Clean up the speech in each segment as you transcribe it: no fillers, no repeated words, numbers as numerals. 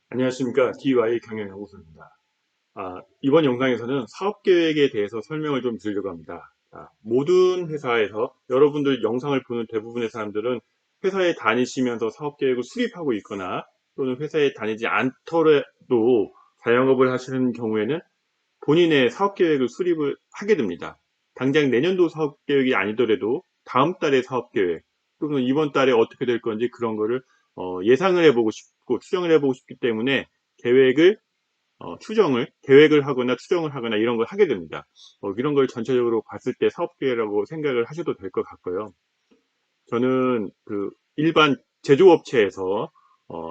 안녕하십니까. DY 경영연구소입니다. 이번 영상에서는 사업계획에 대해서 설명을 좀 드리려고 합니다. 모든 회사에서 여러분들 영상을 보는 대부분의 사람들은 회사에 다니시면서 사업계획을 수립하고 있거나 또는 회사에 다니지 않더라도 자영업을 하시는 경우에는 본인의 사업계획을 수립을 하게 됩니다. 당장 내년도 사업계획이 아니더라도 다음 달의 사업계획 또는 이번 달에 어떻게 될 건지 그런 거를 예상을 해보고 싶고 추정을 해보고 싶기 때문에 계획을 계획을 하거나 추정을 하거나 이런 걸 하게 됩니다. 이런 걸 전체적으로 봤을 때 사업계획이라고 생각을 하셔도 될 것 같고요. 저는 그 일반 제조업체에서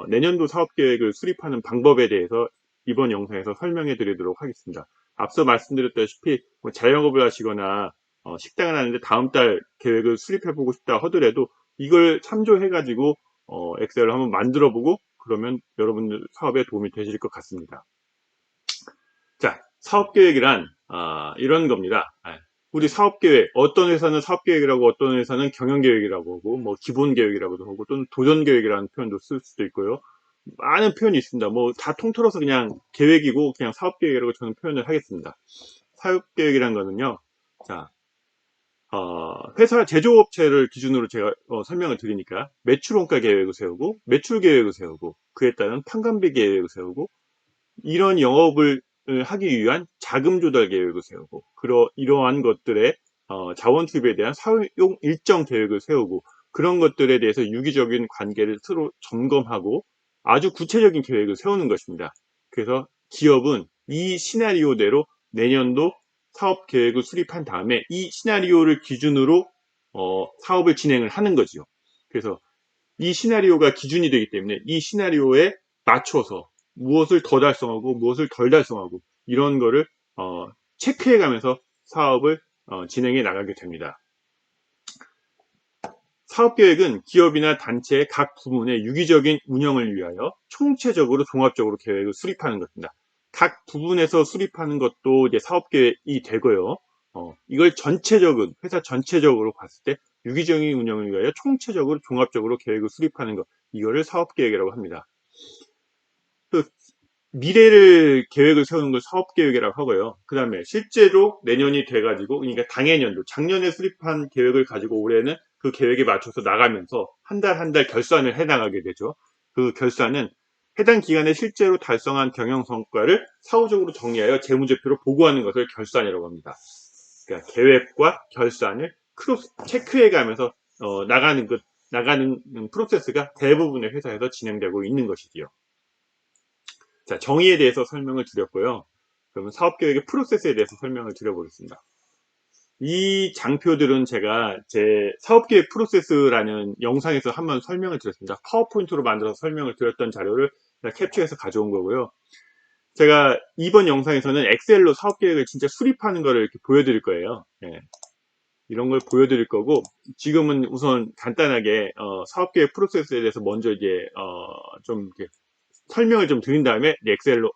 내년도 사업계획을 수립하는 방법에 대해서 이번 영상에서 설명해 드리도록 하겠습니다. 앞서 말씀드렸다시피 자영업을 하시거나 식당을 하는데 다음 달 계획을 수립해 보고 싶다 하더라도 이걸 참조해 가지고 엑셀을 한번 만들어 보고 그러면 여러분들 사업에 도움이 되실 것 같습니다. 자, 사업계획이란 이런 겁니다. 우리 사업계획, 어떤 회사는 사업계획이라고 어떤 회사는 경영계획이라고 하고 뭐 기본계획이라고도 하고 또는 도전계획이라는 표현도 쓸 수도 있고요. 많은 표현이 있습니다. 뭐 다 통틀어서 그냥 계획이고 그냥 사업계획이라고 저는 표현을 하겠습니다. 사업계획이란 거는요. 자, 회사 제조업체를 기준으로 제가 설명을 드리니까 매출원가 계획을 세우고 매출 계획을 세우고 그에 따른 판관비 계획을 세우고 이런 영업을 하기 위한 자금 조달 계획을 세우고 이러한 것들의 자원 투입에 대한 사용 일정 계획을 세우고 그런 것들에 대해서 유기적인 관계를 서로 점검하고 아주 구체적인 계획을 세우는 것입니다. 그래서 기업은 이 시나리오대로 내년도 사업 계획을 수립한 다음에 이 시나리오를 기준으로 사업을 진행을 하는 거죠. 그래서 이 시나리오가 기준이 되기 때문에 이 시나리오에 맞춰서 무엇을 더 달성하고 무엇을 덜 달성하고 이런 거를 체크해 가면서 사업을 진행해 나가게 됩니다. 사업계획은 기업이나 단체의 각 부문의 유기적인 운영을 위하여 총체적으로 종합적으로 계획을 수립하는 것입니다. 각 부분에서 수립하는 것도 이제 사업계획이 되고요. 이걸 전체적으로 회사 전체적으로 봤을 때 유기적인 운영을 위하여 총체적으로 종합적으로 계획을 수립하는 것 이거를 사업계획이라고 합니다. 그 미래를 계획을 세우는 걸 사업계획이라고 하고요. 그 다음에 실제로 내년이 돼가지고 그러니까 당해년도 작년에 수립한 계획을 가지고 올해는 그 계획에 맞춰서 나가면서 한 달 한 달 결산을 해 나가게 되죠. 그 결산은 해당 기간에 실제로 달성한 경영 성과를 사후적으로 정리하여 재무제표로 보고하는 것을 결산이라고 합니다. 그러니까 계획과 결산을 크로스 체크해 가면서 나가는 프로세스가 대부분의 회사에서 진행되고 있는 것이지요. 자, 정의에 대해서 설명을 드렸고요. 그러면 사업계획의 프로세스에 대해서 설명을 드려보겠습니다. 이 장표들은 제가 제 사업계획 프로세스라는 영상에서 한번 설명을 드렸습니다. 파워포인트로 만들어서 설명을 드렸던 자료를 캡처해서 가져온 거고요. 제가 이번 영상에서는 엑셀로 사업계획을 진짜 수립하는 거를 이렇게 보여드릴 거예요. 예, 이런 걸 보여드릴 거고 지금은 우선 간단하게 사업계획 프로세스에 대해서 먼저 이제 좀 이렇게 설명을 좀 드린 다음에 엑셀로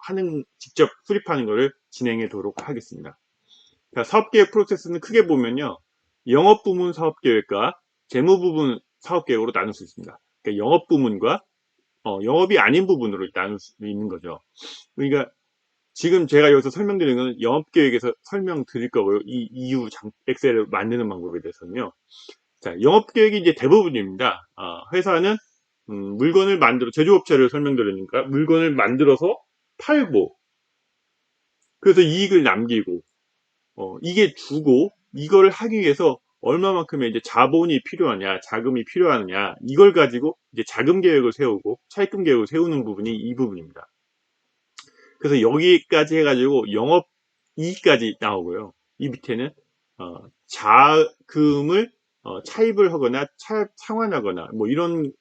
직접 수립하는 것을 진행하도록 하겠습니다. 자, 사업계획 프로세스는 크게 보면요. 영업 부문 사업계획과 재무 부분 사업계획으로 나눌 수 있습니다. 그러니까 영업 부문과 영업이 아닌 부분으로 나눌 수 있는 거죠. 그러니까 지금 제가 여기서 설명드리는 것은 영업계획에서 설명드릴 거고요. 이 이후 엑셀을 만드는 방법에 대해서는요. 자, 영업계획이 이제 대부분입니다. 회사는 물건을 제조업체를 설명드리니까 물건을 만들어서 팔고 그래서 이익을 남기고 이게 주고 이걸 하기 위해서 얼마만큼의 이제 자본이 필요하냐 자금이 필요하느냐 이걸 가지고 이제 자금 계획을 세우고 차입금 계획을 세우는 부분이 이 부분입니다. 그래서 여기까지 해가지고 영업 이익까지 나오고요. 이 밑에는 자금을 차입을 하거나 상환하거나 뭐 이런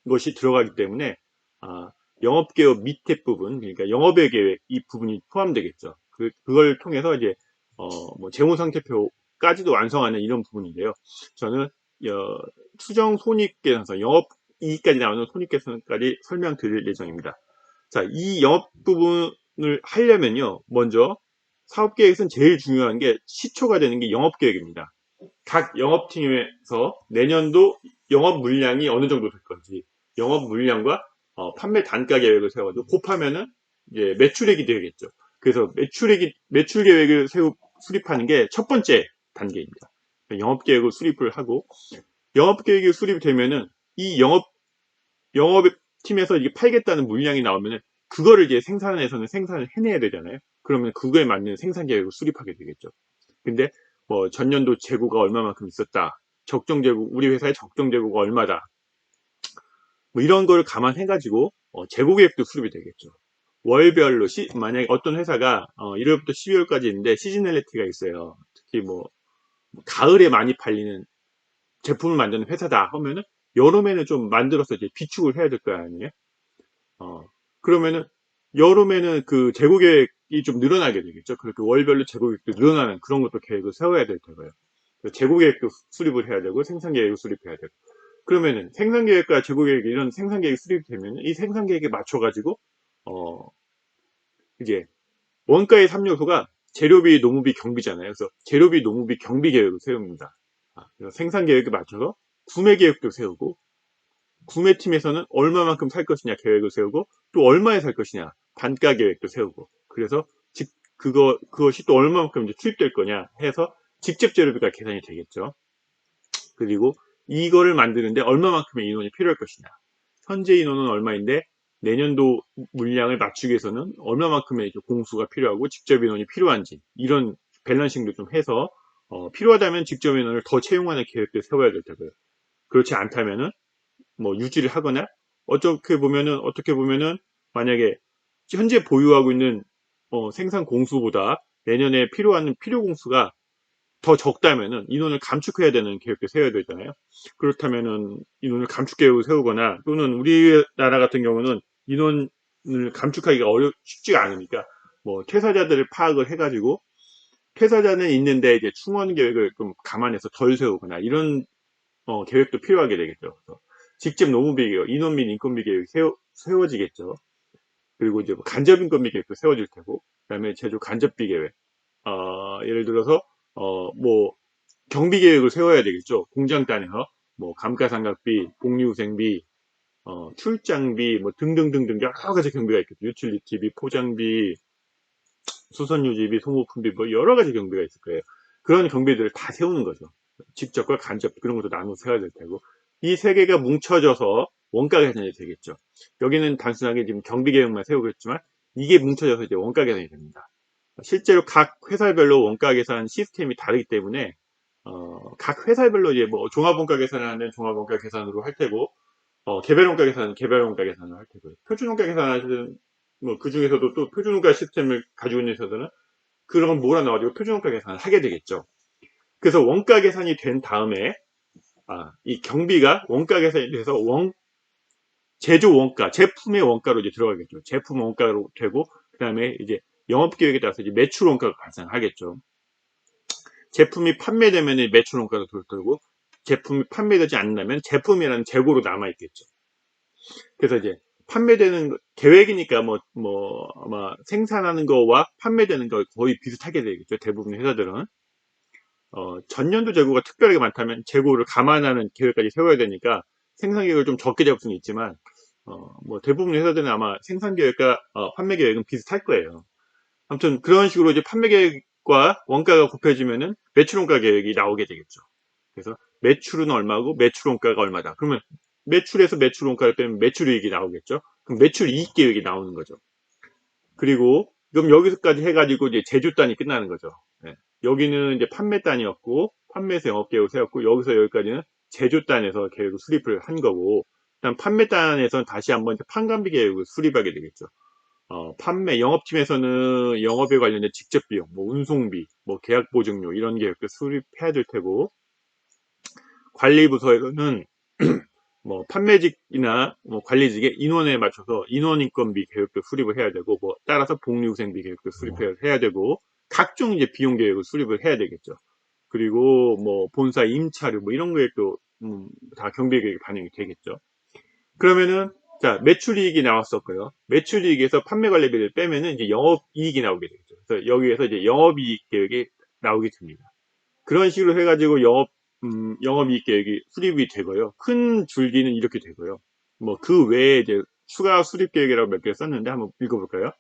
것이 들어가기 때문에 영업개혁 밑에 부분 그러니까 영업의 계획 이 부분이 포함되겠죠. 그걸 통해서 이제 뭐 재무상태표까지도 완성하는 이런 부분인데요. 저는 추정 손익계산서 영업 이익까지 나오는 손익계산까지 설명드릴 예정입니다. 자, 이 영업 부분을 하려면요. 먼저 사업계획에서는 제일 중요한 게 시초가 되는 게 영업계획입니다. 각 영업팀에서 내년도 영업 물량이 어느 정도 될 건지 영업 물량과 판매 단가 계획을 세워가지고 곱하면은 이제 매출액이 되겠죠. 그래서 매출 계획을 수립하는 게 첫 번째 단계입니다. 영업 계획을 수립을 하고 영업 계획이 수립되면은 이 영업팀에서 이게 팔겠다는 물량이 나오면은 그거를 이제 생산에서는 생산을 해내야 되잖아요. 그러면 그거에 맞는 생산 계획을 수립하게 되겠죠. 근데 뭐 전년도 재고가 얼마만큼 있었다. 적정 재고, 우리 회사의 적정 재고가 얼마다. 뭐 이런 걸 감안해가지고 재고 계획도 수립이 되겠죠. 월별로 만약에 어떤 회사가 1월부터 12월까지 있는데 시즈널리티가 있어요. 특히 뭐 가을에 많이 팔리는 제품을 만드는 회사다 하면은 여름에는 좀 만들어서 이제 비축을 해야 될 거 아니에요. 그러면은 여름에는 그 재고 계획이 좀 늘어나게 되겠죠. 그렇게 월별로 재고 계획도 늘어나는 그런 것도 계획을 세워야 될 테고요. 재고 계획도 수립을 해야 되고 생산 계획을 수립해야 되고. 그러면은 생산 계획과 재고 계획 이런 생산 계획이 수립되면 이 생산 계획에 맞춰 가지고 어 이제 원가의 3요소가 재료비, 노무비, 경비잖아요. 그래서 재료비, 노무비, 경비 계획을 세웁니다. 그래서 생산 계획에 맞춰서 구매 계획도 세우고 구매팀에서는 얼마만큼 살 것이냐 계획을 세우고 또 얼마에 살 것이냐 단가 계획도 세우고 그래서 그것이 또 얼마만큼 이제 투입될 거냐 해서 직접 재료비가 계산이 되겠죠. 그리고 이거를 만드는데 얼마만큼의 인원이 필요할 것이냐. 현재 인원은 얼마인데 내년도 물량을 맞추기 위해서는 얼마만큼의 공수가 필요하고 직접 인원이 필요한지 이런 밸런싱도 좀 해서 필요하다면 직접 인원을 더 채용하는 계획도 세워야 될 테고요. 그렇지 않다면은 뭐 유지를 하거나 어떻게 보면은 만약에 현재 보유하고 있는 생산 공수보다 내년에 필요한 필요 공수가 더 적다면은 인원을 감축해야 되는 계획도 세워야 되잖아요. 그렇다면은 인원을 감축 계획을 세우거나 또는 우리나라 같은 경우는 인원을 감축하기가 쉽지가 않으니까 뭐 퇴사자들을 파악을 해가지고 퇴사자는 있는데 이제 충원 계획을 좀 감안해서 덜 세우거나 이런 계획도 필요하게 되겠죠. 그래서 직접 노무비 계획, 인원 및 인건비 계획이 세워지겠죠. 그리고 이제 뭐 간접 인건비 계획도 세워질 테고, 그다음에 제조 간접비 계획. 예를 들어서 뭐 경비 계획을 세워야 되겠죠. 공장 단에서 뭐 감가상각비, 복리후생비, 출장비 뭐 등등등등 여러 가지 경비가 있겠죠. 유틸리티비, 포장비, 수선유지비, 소모품비 뭐 여러 가지 경비가 있을 거예요. 그런 경비들을 다 세우는 거죠. 직접과 간접 그런 것도 나눠 세워야 될 테고 이 세 개가 뭉쳐져서 원가 계산이 되겠죠. 여기는 단순하게 지금 경비 계획만 세우겠지만 이게 뭉쳐져서 이제 원가 계산이 됩니다. 실제로 각 회사별로 원가 계산 시스템이 다르기 때문에 각 회사별로 이제 뭐 종합원가 계산을 하는 종합원가 계산으로 할 테고 개별원가 계산은 개별원가 계산을 할 테고요. 표준원가 계산하시는 뭐 그 중에서도 또 표준원가 시스템을 가지고 있는 회사들은 그런 걸 몰아넣어가지고 표준원가 계산을 하게 되겠죠. 그래서 원가 계산이 된 다음에 이 경비가 원가 계산이 돼서 제조 원가, 제품의 원가로 이제 들어가겠죠. 제품 원가로 되고 그 다음에 이제 영업 계획에 따라서 이제 매출 원가가 발생하겠죠. 제품이 판매되면 매출 원가로 돌고 제품이 판매되지 않는다면 제품이라는 재고로 남아 있겠죠. 그래서 이제 판매되는 계획이니까 아마 생산하는 거와 판매되는 거 거의 비슷하게 되겠죠. 대부분 회사들은 전년도 재고가 특별하게 많다면 재고를 감안하는 계획까지 세워야 되니까 생산 계획을 좀 적게 잡을 수는 있지만 뭐 대부분 회사들은 아마 생산 계획과 판매 계획은 비슷할 거예요. 아무튼 그런 식으로 이제 판매 계획과 원가가 곱해지면은 매출 원가 계획이 나오게 되겠죠. 그래서 매출은 얼마고 매출 원가가 얼마다. 그러면 매출에서 매출 원가를 빼면 매출이익이 나오겠죠. 그럼 매출이익 계획이 나오는 거죠. 그리고 그럼 여기서까지 해가지고 이제 제조단이 끝나는 거죠. 네. 여기는 이제 판매단이었고 판매에서 영업 계획을 세웠고 여기서 여기까지는 제조단에서 계획을 수립을 한 거고 그다음 판매단에서는 다시 한번 판관비 계획을 수립하게 되겠죠. 영업팀에서는 영업에 관련된 직접 비용, 뭐 운송비, 뭐 계약 보증료 이런 계획도 수립해야 될 테고 관리부서에서는 뭐 판매직이나 뭐 관리직의 인원에 맞춰서 인원 인건비 계획도 수립을 해야 되고 뭐 따라서 복리후생비 계획도 수립해야 되고 각종 이제 비용 계획을 수립을 해야 되겠죠. 그리고 뭐 본사 임차료 뭐 이런 계획도 다 경비 계획에 반영이 되겠죠. 그러면은 자 매출이익이 나왔었고요. 매출이익에서 판매관리비를 빼면은 이제 영업이익이 나오게 되겠죠. 그래서 여기에서 이제 영업이익 계획이 나오게 됩니다. 그런 식으로 해가지고 영업이익 계획이 수립이 되고요. 큰 줄기는 이렇게 되고요. 뭐 그 외에 이제 추가 수립 계획이라고 몇 개 썼는데 한번 읽어볼까요?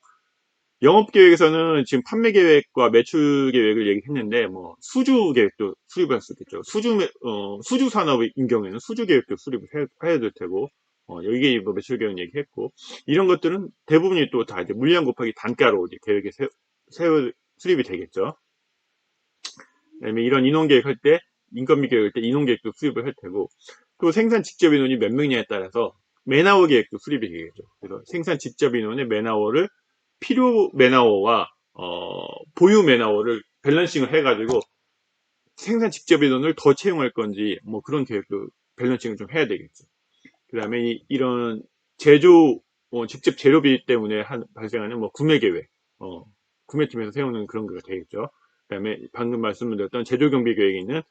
영업 계획에서는 지금 판매 계획과 매출 계획을 얘기했는데 뭐 수주 계획도 수립할 수 있겠죠. 수주 산업인 경우에는 수주 계획도 수립을 해야 될 테고 여기에 뭐 매출 계획 얘기했고 이런 것들은 대부분이 또 다 이제 물량 곱하기 단가로 이제 계획에 수립이 되겠죠. 그다음에 이런 인원 계획할 때 인건비 계획할 때 인원 계획도 수립을 할 테고 또 생산 직접 인원이 몇 명이냐에 따라서 맨아워 계획도 수립이 되겠죠. 그래서 생산 직접 인원의 맨아워를 필요 맨아워와 보유 맨아워를 밸런싱을 해가지고 생산 직접 인원을 더 채용할 건지 뭐 그런 계획도 밸런싱을 좀 해야 되겠죠. 그 다음에 이런 제조 직접 재료비 때문에 발생하는 뭐 구매 계획 구매팀에서 세우는 그런 거가 되겠죠. 그 다음에 방금 말씀드렸던 제조 경비 계획에 있는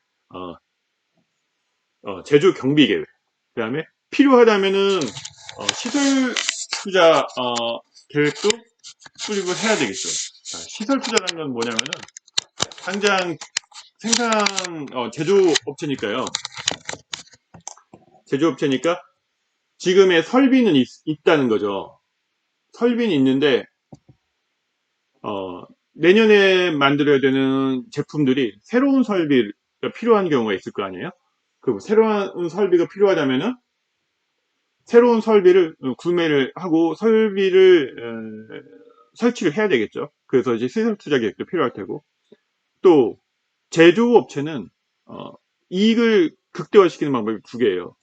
제조 경비 계획. 그 다음에 필요하다면은 시설 투자 계획도 수립을 해야 되겠죠. 자, 시설 투자라는 건 뭐냐면은 당장 생산 제조업체니까요. 제조업체니까 지금의 설비는 있다는 거죠. 설비는 있는데 내년에 만들어야 되는 제품들이 새로운 설비가 필요한 경우가 있을 거 아니에요. 그 새로운 설비가 필요하다면은 새로운 설비를 구매를 하고 설비를 설치를 해야 되겠죠. 그래서 이제 시설 투자 계획도 필요할 테고 또 제조업체는 이익을 극대화시키는 방법이 두 개예요.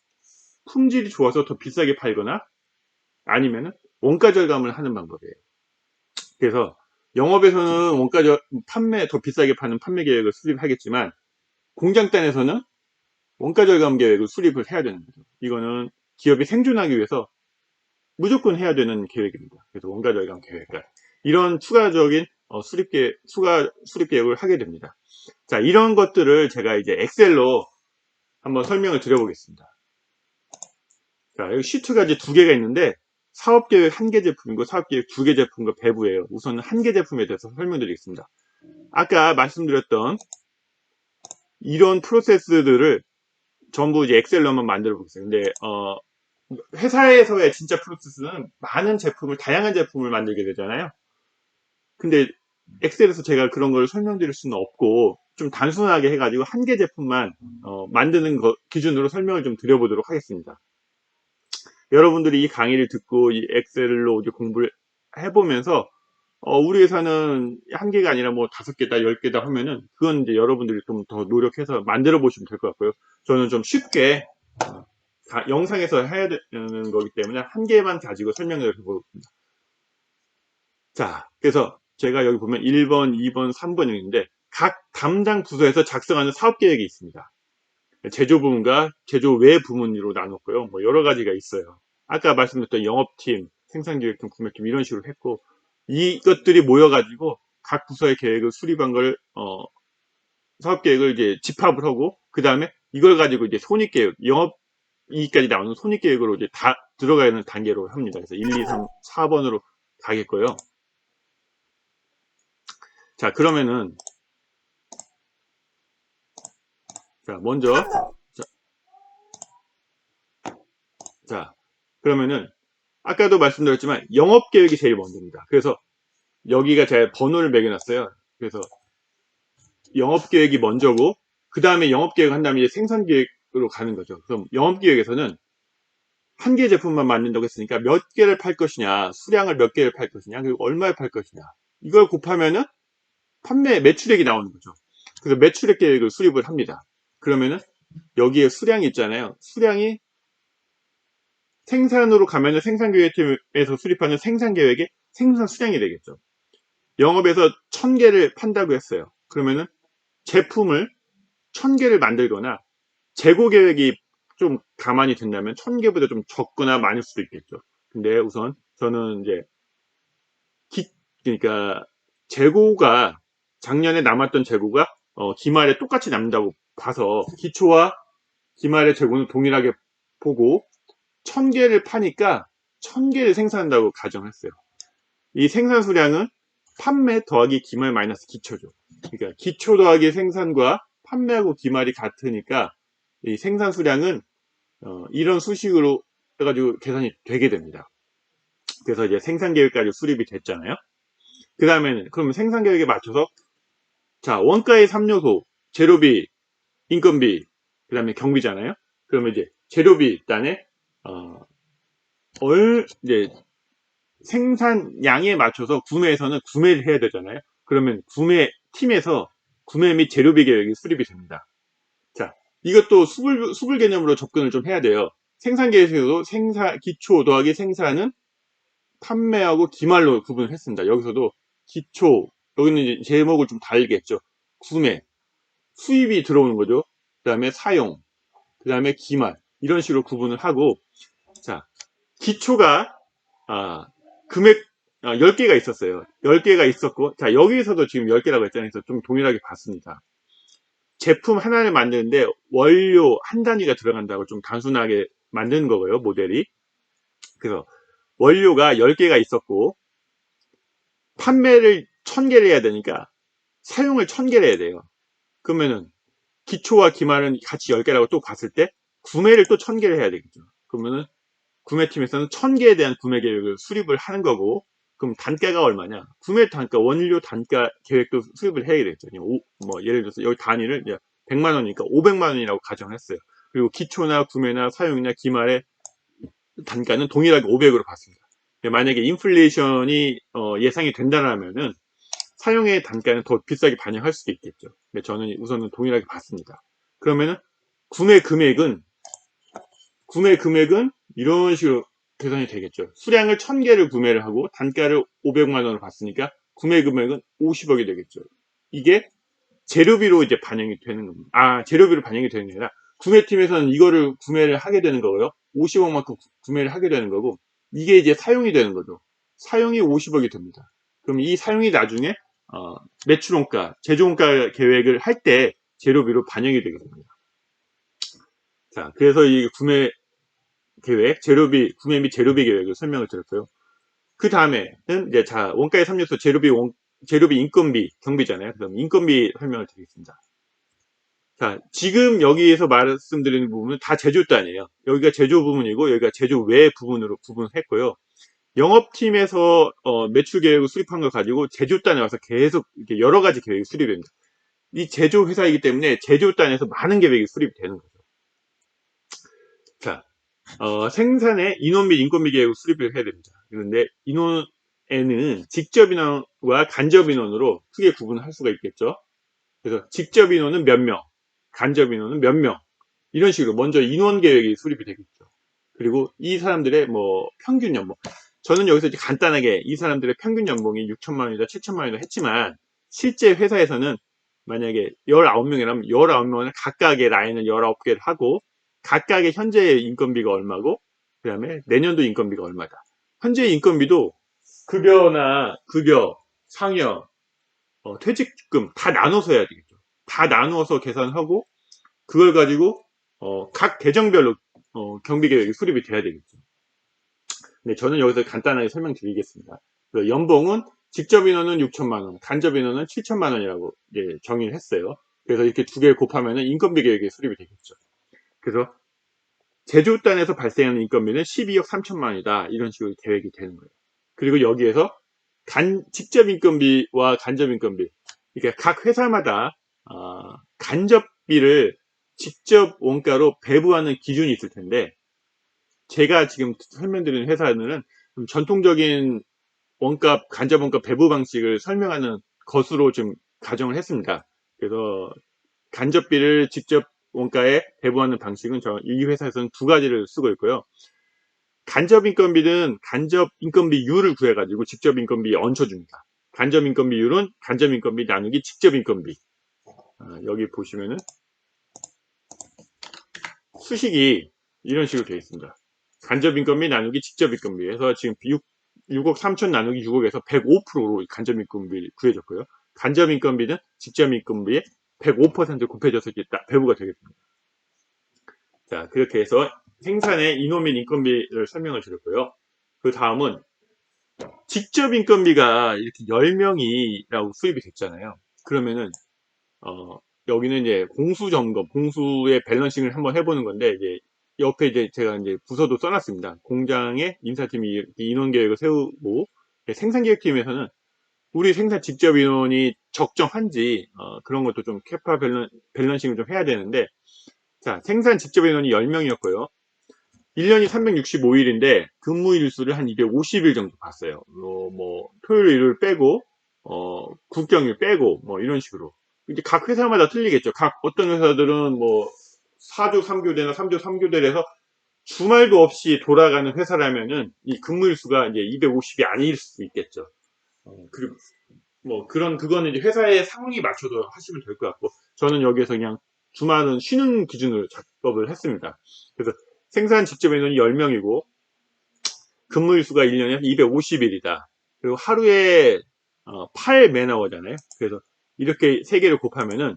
품질이 좋아서 더 비싸게 팔거나 아니면은 원가 절감을 하는 방법이에요. 그래서 영업에서는 판매 더 비싸게 파는 판매 계획을 수립하겠지만 공장단에서는 원가 절감 계획을 수립을 해야 되는 거죠. 이거는 기업이 생존하기 위해서 무조건 해야 되는 계획입니다. 그래서 원가 절감 계획과 이런 추가적인 추가 수립 계획을 하게 됩니다. 자, 이런 것들을 제가 이제 엑셀로 한번 설명을 드려보겠습니다. 자, 여기 시트가 이제 두 개가 있는데 사업계획 한 개 제품이고 사업계획 두 개 제품과 배부예요. 우선 한 개 제품에 대해서 설명드리겠습니다. 아까 말씀드렸던 이런 프로세스들을 전부 이제 엑셀로 한번 만들어 보겠습니다. 근데 회사에서의 진짜 프로세스는 많은 제품을 다양한 제품을 만들게 되잖아요. 근데 엑셀에서 제가 그런 걸 설명드릴 수는 없고 좀 단순하게 해가지고 한 개 제품만 만드는 것 기준으로 설명을 좀 드려보도록 하겠습니다. 여러분들이 이 강의를 듣고 이 엑셀로 이제 공부를 해보면서 우리 회사는 한 개가 아니라 뭐 5개다 10개다 하면은 그건 이제 여러분들이 좀 더 노력해서 만들어 보시면 될 것 같고요. 저는 좀 쉽게 영상에서 해야 되는 거기 때문에 한 개만 가지고 설명을 해보겠습니다. 자, 그래서 제가 여기 보면 1번, 2번, 3번 있는데 각 담당 부서에서 작성하는 사업 계획이 있습니다. 제조 부문과 제조 외 부문으로 나눴고요. 뭐 여러 가지가 있어요. 아까 말씀드렸던 영업팀, 생산기획팀, 구매팀 이런 식으로 했고 이것들이 모여가지고 각 부서의 계획을 수립한 걸 사업 계획을 이제 집합을 하고 그 다음에 이걸 가지고 이제 손익계획, 영업이익까지 나오는 손익계획으로 이제 다 들어가는 단계로 합니다. 그래서 1, 2, 3, 4번으로 가겠고요. 자, 그러면은 자, 먼저 자, 그러면은 아까도 말씀드렸지만 영업계획이 제일 먼저입니다. 그래서 여기가 제가 번호를 매겨놨어요. 그래서 영업계획이 먼저고 그 다음에 영업계획 한 다음에 이제 생산계획으로 가는 거죠. 그럼 영업계획에서는 한 개 제품만 만든다고 했으니까 몇 개를 팔 것이냐, 수량을 몇 개를 팔 것이냐, 그리고 얼마에 팔 것이냐 이걸 곱하면은 매출액이 나오는 거죠. 그래서 매출액 계획을 수립을 합니다. 그러면은 여기에 수량이 있잖아요. 수량이 생산으로 가면은 생산계획팀에서 수립하는 생산계획의 생산 수량이 되겠죠. 영업에서 1000개를 판다고 했어요. 그러면은 제품을 1000개를 만들거나 재고 계획이 좀 가만히 든다면 1000개보다 좀 적거나 많을 수도 있겠죠. 근데 우선 저는 이제 그러니까 재고가 작년에 남았던 재고가 기말에 똑같이 남는다고 봐서 기초와 기말의 재고는 동일하게 보고 1000개를 파니까 1000개를 생산한다고 가정했어요. 이 생산 수량은 판매 더하기 기말 마이너스 기초죠. 그러니까 기초 더하기 생산과 판매하고 기말이 같으니까 이 생산 수량은 이런 수식으로 해가지고 계산이 되게 됩니다. 그래서 이제 생산 계획까지 수립이 됐잖아요. 그 다음에는 그러면 생산 계획에 맞춰서 자, 원가의 3요소 재료비, 인건비, 그 다음에 경비잖아요. 그러면 이제 재료비 일단에 이제 생산량에 맞춰서 구매에서는 구매를 해야 되잖아요. 그러면 구매 팀에서 구매 및 재료비 계획이 수립이 됩니다. 자, 이것도 수불 개념으로 접근을 좀 해야 돼요. 생산 계획에서도 기초 더하기 생산은 판매하고 기말로 구분을 했습니다. 여기서도 기초, 여기는 이제 제목을 좀 다르겠죠. 구매, 수입이 들어오는 거죠. 그 다음에 사용, 그 다음에 기말, 이런 식으로 구분을 하고, 자, 기초가, 금액, 10개가 있었어요. 10개가 있었고, 자, 여기에서도 지금 10개라고 했잖아요. 그래서 좀 동일하게 봤습니다. 제품 하나를 만드는데 원료 한 단위가 들어간다고 좀 단순하게 만드는 거고요, 모델이. 그래서 원료가 10개가 있었고, 판매를 1000개를 해야 되니까 사용을 1000개를 해야 돼요. 그러면은 기초와 기말은 같이 10개라고 또 봤을 때 구매를 또 1000개를 해야 되겠죠. 그러면은 구매팀에서는 1000개에 대한 구매 계획을 수립을 하는 거고, 그럼 단가가 얼마냐? 구매 단가, 원료 단가 계획도 수립을 해야 되겠죠. 뭐 예를 들어서 여기 단위를 100만 원이니까 500만 원이라고 가정했어요. 그리고 기초나 구매나 사용이나 기말의 단가는 동일하게 500으로 봤습니다. 만약에 인플레이션이 예상이 된다면은 사용의 단가는 더 비싸게 반영할 수도 있겠죠. 근데 저는 우선은 동일하게 봤습니다. 그러면은 구매 금액은 이런 식으로 계산이 되겠죠. 수량을 1000개를 구매를 하고 단가를 500만 원을 받으니까 구매 금액은 50억이 되겠죠. 이게 재료비로 이제 반영이 되는 겁니다. 재료비로 반영이 되는 게 아니라 구매팀에서는 이거를 구매를 하게 되는 거고요. 50억만큼 구매를 하게 되는 거고, 이게 이제 사용이 되는 거죠. 사용이 50억이 됩니다. 그럼 이 사용이 나중에 매출원가, 제조원가 계획을 할 때 재료비로 반영이 되게 됩니다. 자, 그래서 이 구매 계획, 구매 및 재료비 계획을 설명을 드렸고요. 그 다음에는 이제 원가의 3요소 재료비 인건비, 경비잖아요. 그럼 인건비 설명을 드리겠습니다. 자, 지금 여기에서 말씀드리는 부분은 다 제조단이에요. 여기가 제조 부분이고 여기가 제조 외 부분으로 구분했고요. 영업팀에서 매출 계획을 수립한 걸 가지고 제조단에 와서 계속 이렇게 여러 가지 계획이 수립이 됩니다. 이 제조 회사이기 때문에 제조단에서 많은 계획이 수립이 되는 거죠. 자, 생산에 인원 및 인건비 계획을 수립을 해야 됩니다. 그런데 인원에는 직접 인원과 간접 인원으로 크게 구분할 수가 있겠죠. 그래서 직접 인원은 몇 명, 간접 인원은 몇 명, 이런 식으로 먼저 인원 계획이 수립이 되겠죠. 그리고 이 사람들의 뭐 평균 연봉, 저는 여기서 이제 간단하게 이 사람들의 평균 연봉이 6천만 원이다 7천만 원이다 했지만, 실제 회사에서는 만약에 19명이라면 19명은 각각의 라인을 19개를 하고 각각의 현재 인건비가 얼마고 그 다음에 내년도 인건비가 얼마다. 현재 인건비도 급여, 상여, 퇴직금 다 나눠서 해야 되겠죠. 다 나누어서 계산하고 그걸 가지고 각 계정별로 경비 계획이 수립이 돼야 되겠죠. 네, 저는 여기서 간단하게 설명드리겠습니다. 연봉은 직접 인원은 6천만 원, 간접 인원은 7천만 원이라고 정의를 했어요. 그래서 이렇게 두 개를 곱하면 인건비 계획이 수립이 되겠죠. 그래서 제조단에서 발생하는 인건비는 12억 3천만 원이다. 이런 식으로 계획이 되는 거예요. 그리고 여기에서 직접 인건비와 간접 인건비, 그러니까 각 회사마다 간접비를 직접 원가로 배부하는 기준이 있을 텐데, 제가 지금 설명드리는 회사는 전통적인 간접 원가 배부 방식을 설명하는 것으로 좀 가정을 했습니다. 그래서 간접비를 직접 원가에 배부하는 방식은 이 회사에서는 두 가지를 쓰고 있고요. 간접 인건비는 간접 인건비율을 구해가지고 직접 인건비에 얹혀줍니다. 간접 인건비율은 간접 인건비 나누기 직접 인건비. 여기 보시면은 수식이 이런 식으로 되어 있습니다. 간접 인건비 나누기 직접 인건비 해서 지금 6억 3천 나누기 6억에서 105%로 간접 인건비를 구해줬고요. 간접 인건비는 직접 인건비에 105% 곱해져서 배부가 되겠습니다. 자, 그렇게 해서 생산의 인원 및 인건비를 설명을 드렸고요. 그 다음은 직접 인건비가 이렇게 10명이라고 수입이 됐잖아요. 그러면은 여기는 이제 공수 점검, 공수의 밸런싱을 한번 해보는 건데, 이제 옆에 이제 제가 이제 부서도 써놨습니다. 공장의 인사팀이 인원 계획을 세우고, 생산기획팀에서는 우리 생산 직접 인원이 적정한지, 그런 것도 좀 캐파 밸런싱을 좀 해야 되는데, 자, 생산 직접 인원이 10명이었고요. 1년이 365일인데, 근무일 수를 한 250일 정도 봤어요. 뭐, 토요일, 일요일 빼고, 국경일 빼고, 뭐, 이런 식으로. 이제 각 회사마다 틀리겠죠. 각 어떤 회사들은 뭐, 4조 3교대나 3조 3교대에서 주말도 없이 돌아가는 회사라면은 이 근무일 수가 이제 250이 아닐 수도 있겠죠. 그리고 뭐 그거는 이제 회사의 상황에 맞춰서 하시면 될 것 같고, 저는 여기에서 그냥 주말은 쉬는 기준으로 작업을 했습니다. 그래서 생산 직접 인원이 10명이고 근무일 수가 1년에 250일이다. 그리고 하루에 8맨아워잖아요. 그래서 이렇게 세 개를 곱하면은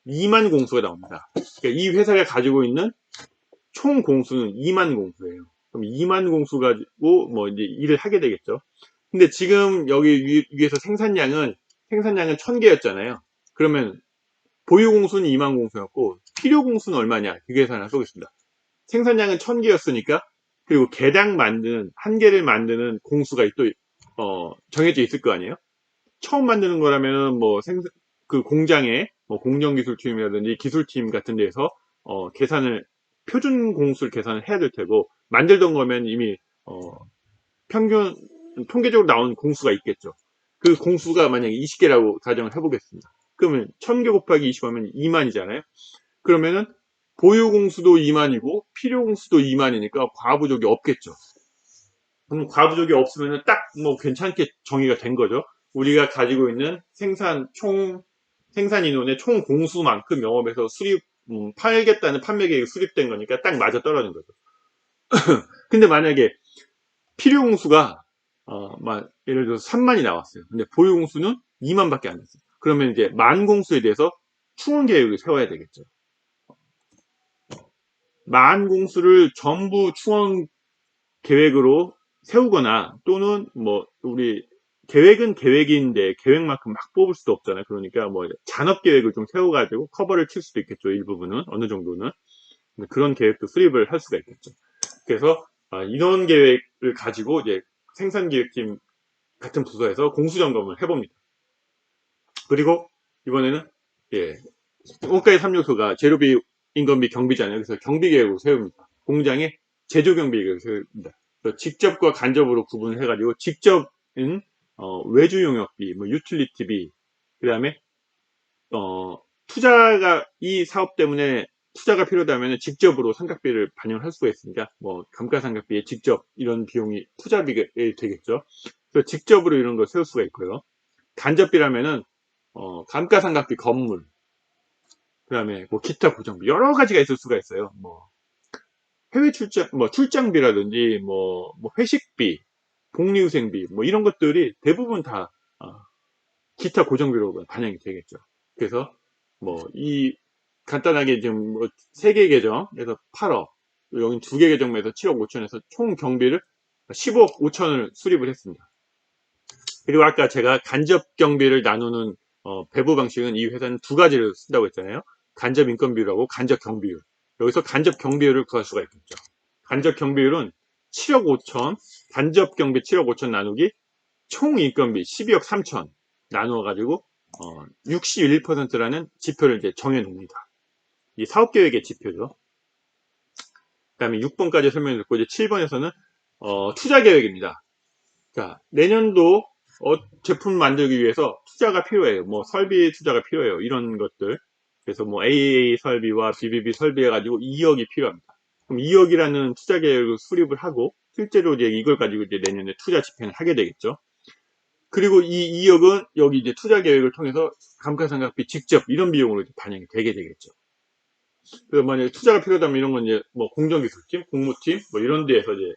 2만 공수가 나옵니다. 그러니까 이 회사가 가지고 있는 총 공수는 2만 공수예요. 그럼 2만 공수 가지고 뭐 이제 일을 하게 되겠죠. 근데 지금 여기 위에서 생산량은 1000개였잖아요. 그러면 보유 공수는 2만 공수였고 필요 공수는 얼마냐? 그 계산을 쏘겠습니다. 생산량은 1000개였으니까 그리고 개당 만드는 한 개를 만드는 공수가 또 정해져 있을 거 아니에요. 처음 만드는 거라면 뭐 그 공장에 뭐 공정기술팀이라든지 기술팀 같은 데서 계산을 표준 공수를 계산을 해야 될 테고, 만들던 거면 이미 평균 통계적으로 나온 공수가 있겠죠. 그 공수가 만약에 20개라고 가정을 해보겠습니다. 그러면 1000개 곱하기 20하면 2만이잖아요. 그러면은 보유 공수도 2만이고 필요 공수도 2만이니까 과부족이 없겠죠. 그럼 과부족이 없으면 딱 뭐 괜찮게 정의가 된 거죠. 우리가 가지고 있는 생산 인원의 총 공수만큼 영업에서 팔겠다는 판매 계획이 수립된 거니까 딱 맞아 떨어진 거죠. 근데 만약에 필요 공수가 예를 들어서 3만이 나왔어요. 근데 보유 공수는 2만밖에 안 됐어요. 그러면 이제 만 공수에 대해서 충원 계획을 세워야 되겠죠. 만 공수를 전부 충원 계획으로 세우거나, 또는 뭐 우리 계획은 계획인데 계획만큼 막 뽑을 수도 없잖아요. 그러니까 뭐 잔업 계획을 좀 세워가지고 커버를 칠 수도 있겠죠. 일부분은 어느 정도는 그런 계획도 수립을 할 수가 있겠죠. 그래서 인원 계획을 가지고 이제 생산기획팀 같은 부서에서 공수점검을 해봅니다. 그리고 이번에는 원가의 3요소가 재료비, 인건비, 경비잖아요. 그래서 경비계획을 세웁니다. 공장에 제조경비계획을 세웁니다. 직접과 간접으로 구분을 해가지고, 직접은 외주 용역비, 뭐 유틸리티비, 그 다음에 투자가, 이 사업 때문에 투자가 필요하다면 직접으로 상각비를 반영할 수가 있으니까, 뭐 감가상각비에 직접 이런 비용이 투자비가 되겠죠. 그래서 직접으로 이런 걸 세울 수가 있고요. 간접비라면은 감가상각비, 건물, 그 다음에 뭐 기타 고정비, 여러 가지가 있을 수가 있어요. 뭐 해외 출장, 뭐 출장비라든지 뭐 회식비, 복리후생비, 뭐 이런 것들이 대부분 다 기타 고정비로 반영이 되겠죠. 그래서 뭐 이 간단하게 지금 뭐 3개 계정에서 8억, 여긴 2개 계정에서 7억 5천에서 총 경비를 10억 5천을 수립을 했습니다. 그리고 아까 제가 간접 경비를 나누는 배부 방식은, 이 회사는 2가지를 쓴다고 했잖아요. 간접 인건비율하고 간접 경비율. 여기서 간접 경비율을 구할 수가 있겠죠. 간접 경비율은 7억 5천, 간접 경비 7억 5천 나누기 총 인건비 12억 3천 나누어 가지고 61%라는 지표를 이제 정해 놓습니다. 이 사업 계획의 지표죠. 그다음에 6번까지 설명을 듣고, 이제 7번에서는 투자 계획입니다. 자, 내년도 제품 만들기 위해서 투자가 필요해요. 뭐 설비 투자가 필요해요. 이런 것들. 그래서 뭐 AAA 설비와 BBB 설비해 가지고 2억이 필요합니다. 그럼 2억이라는 투자 계획을 수립을 하고, 실제로 이제 이걸 가지고 이제 내년에 투자 집행을 하게 되겠죠. 그리고 이 2억은 여기 이제 투자 계획을 통해서 감가상각비 직접 이런 비용으로 반영이 되게 되겠죠. 그래서 만약에 투자가 필요하다면 이런 건 이제 뭐 공정기술팀, 공무팀 뭐 이런 데에서 이제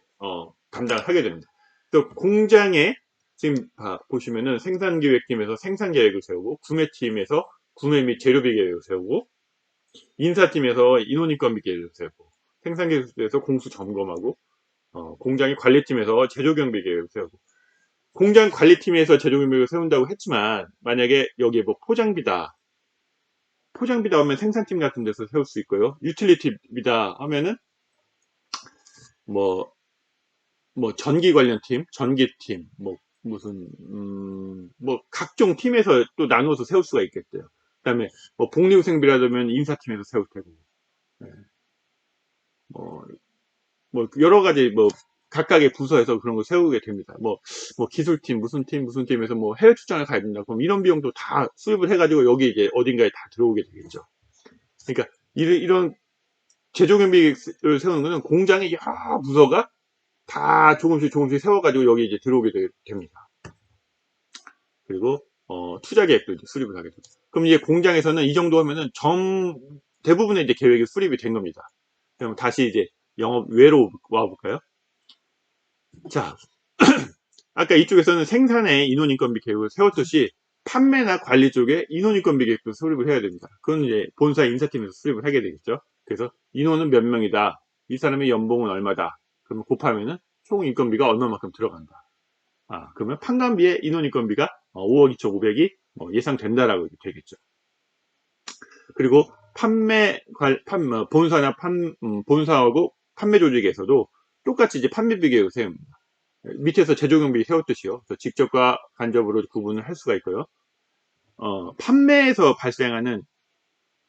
담당을 하게 됩니다. 또 공장에 지금 보시면은 생산기획팀에서 생산계획을 세우고, 구매팀에서 구매 및 재료비 계획을 세우고, 인사팀에서 인원인건비 계획을 세우고, 생산기술에서 공수 점검하고, 공장의 관리팀에서 제조경비 계획을 세우고. 공장 관리팀에서 제조경비를 세운다고 했지만, 만약에 여기에 뭐 포장비다 하면 생산팀 같은 데서 세울 수 있고요. 유틸리티비다 하면은 뭐, 뭐 전기 관련 팀, 전기팀, 뭐 무슨 뭐 각종 팀에서 또 나누어서 세울 수가 있겠대요. 그다음에 뭐 복리후생비라면 인사팀에서 세울 테고, 네. 뭐, 뭐 여러 가지 뭐 각각의 부서에서 그런 걸 세우게 됩니다. 뭐 기술팀 무슨 팀에서 뭐 해외 출장을 가야 된다. 그럼 이런 비용도 다 수입을 해가지고 여기 이제 어딘가에 다 들어오게 되겠죠. 그러니까 이런 제조경비를 세우는 거는 공장의 여러 부서가 다 조금씩 세워가지고 여기 이제 들어오게 됩니다. 그리고 투자 계획도 이제 수립을 하게 됩니다. 그럼 이제 공장에서는 이 정도 하면은 대부분의 이제 계획이 수립이 된 겁니다. 그럼 다시 이제 영업 외로 와볼까요? 자, 아까 이쪽에서는 생산의 인원인건비 계획을 세웠듯이 판매나 관리 쪽에 인원인건비 계획도 수립을 해야 됩니다. 그건 이제 본사 인사팀에서 수립을 하게 되겠죠. 그래서 인원은 몇 명이다. 이 사람의 연봉은 얼마다. 그러면 곱하면은 총 인건비가 얼마만큼 들어간다. 그러면 판관비의 인원인건비가 5억 2,500이 예상된다라고 되겠죠. 그리고 본사나 본사하고 판매 조직에서도 똑같이 이제 판매비 계획을 세웁니다. 밑에서 제조경비 세웠듯이요. 직접과 간접으로 구분을 할 수가 있고요. 판매에서 발생하는